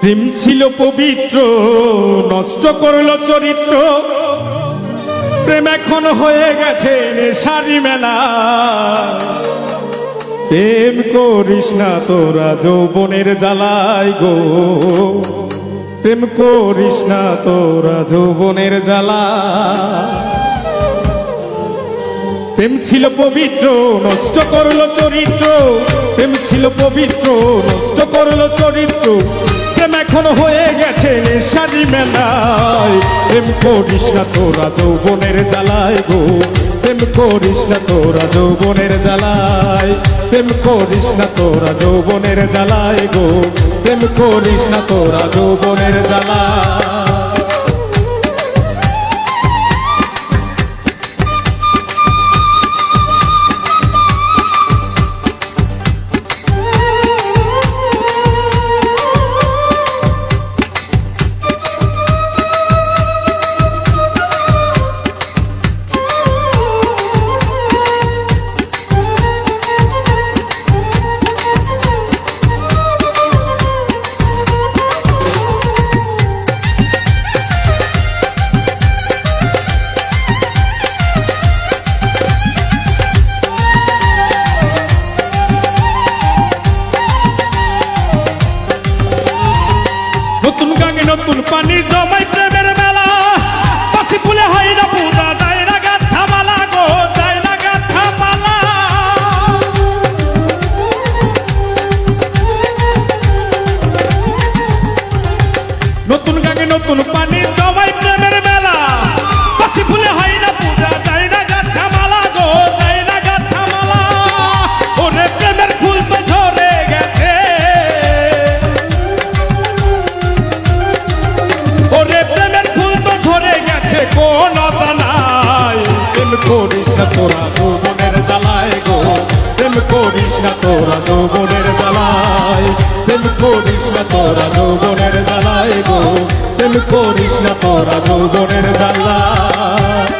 প্রেম ছিল পবিত্র, নষ্ট করলো চরিত্র। প্রেম এখন হয়ে গেছে নেশারি মেলা। প্রেম করিস না তোরা যৌবনের জ্বালায় গো, প্রেম করিস না তোরা যৌবনের জ্বালা। প্রেম ছিল পবিত্র, নষ্ট করলো চরিত্র। প্রেম ছিল পবিত্র, নষ্ট করলো চরিত্র। প্রেম এখন হয়ে গেছে নেশারি মেলায়। প্রেম করিস না তোরা যৌবনের জ্বালায় গো, প্রেম করিস না তোরা যৌবনের জ্বালায়। প্রেম করিস না তোরা যৌবনের জ্বালায় গো, প্রেম করিস না তোরা যৌবনের জ্বালায়। নতুন গাঙে নতুন পানি জমাই প্রেমের মেলা। পাশি ফুলে হয় না পূজা, যায় না গাথা মালা গো, যায় না গাথা মালা। নতুন গাঙে নতুন পানি জমাই প্রেমের মেলা। পাশি ফুলে হয় না পূজা, যায় না গাথা মালা গো, যায় না গাথা মালা। ওরে প্রেমের ফুল তো ঝরে গেছে, কোন জানাই। প্রেম করিস না তোরা যৌবনের জ্বালায় গো, প্রেম করিস না তোরা যৌবনের জ্বালায়। প্রেম করিস না তোরা যৌবনের জ্বালায় গো, প্রেম করিস না তোরা যৌবনের জ্বালায়।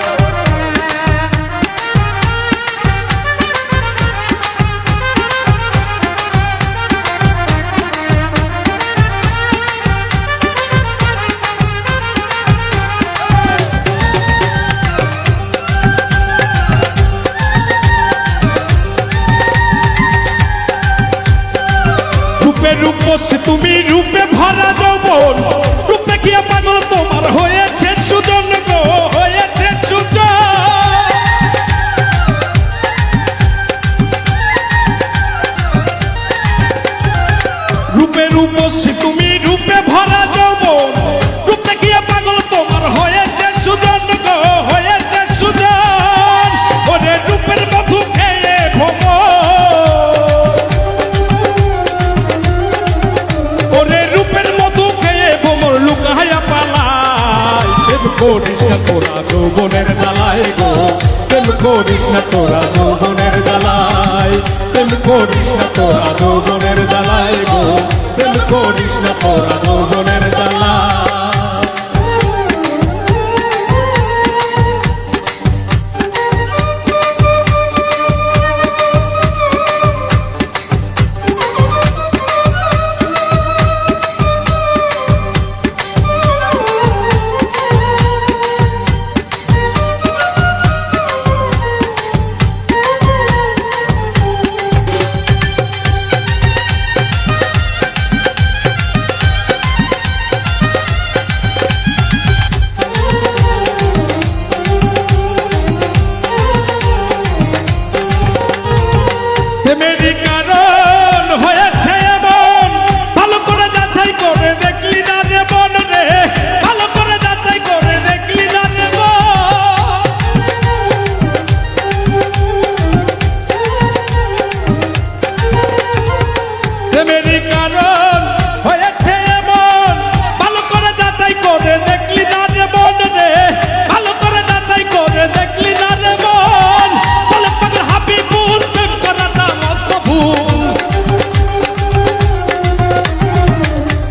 রূপসী তুমি রূপে ভরা যৌবন, রূপ দেখিয়া পাগল তোমার হয়েছে সুজন গো, হয়েছে সুজন। রূপে রূপসী তুমি রূপে ভরা যৌবন, রূপ দেখিয়া পাগল তোমার হয়েছে সুজন গো, হয়েছে সুজন। ওরে রূপের মধু খেয়ে ভ্রমণ, লুকাইয়া পালাই। প্রেম করিস না তোরা যৌবনের জ্বালায় গো, প্রেম করিস না তোরা যৌবনের জ্বালায়। প্রেম করিস না তোরা যৌবনের জ্বালায় গো, প্রেম করিস না তোরা যৌবনের জ্বালায়। প্রেমেরই কারণ হয়েছে এমন, ভালো করে যাচাই করে দেখলি না রে মন রে, ভালো করে যাচাই করে দেখলি না রে মন। প্রেমেরই কারণ হয়েছে এমন, ভালো করে যাচাই করে দেখলি না রে মন রে, ভালো করে যাচাই করে দেখলি না রে মন। বলে পাগল হাবিবুল প্রেম করাটা মস্ত ভুল,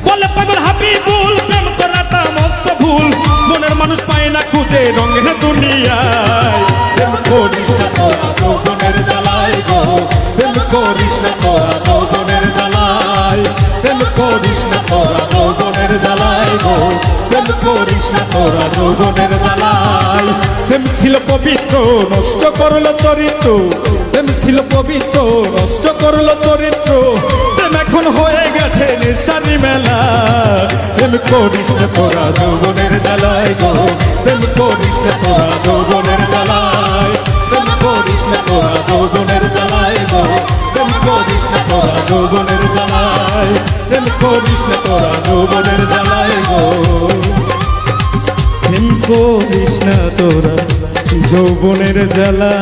বলে পাগল হাবিবুল প্রেম করাটা মস্ত ভুল। মনের মানুষ পায় না খুঁজে রঙের দুনিয়ায়। প্রেম করিস না তোরা যৌবনের জ্বালায় গো, প্রেম করিস না তোরা যৌবনের জ্বালায়। প্রেম করিস না তোরা যৌবনের প্রেম করিস না তোরা যৌবনের জ্বালায়। প্রেম ছিল পবিত্র নষ্ট করলো চরিত্র, প্রেম ছিল পবিত্র নষ্ট করলো চরিত্র, প্রেম এখন হয়ে গেছে নেশারি মেলা। প্রেম করিস না তোরা যৌবনের জ্বালায় গো, প্রেম করিস না তোরা যৌবনের জ্বালায়। প্রেম করিস না তোরা যৌবনের জ্বালায় গো, প্রেম করিস না তোরা যৌবনের জ্বালায়। প্রেম করিস না তোরা যৌবনের জ্বালায় গো। প্রেম করিস না তোরা যৌবনের জ্বালা।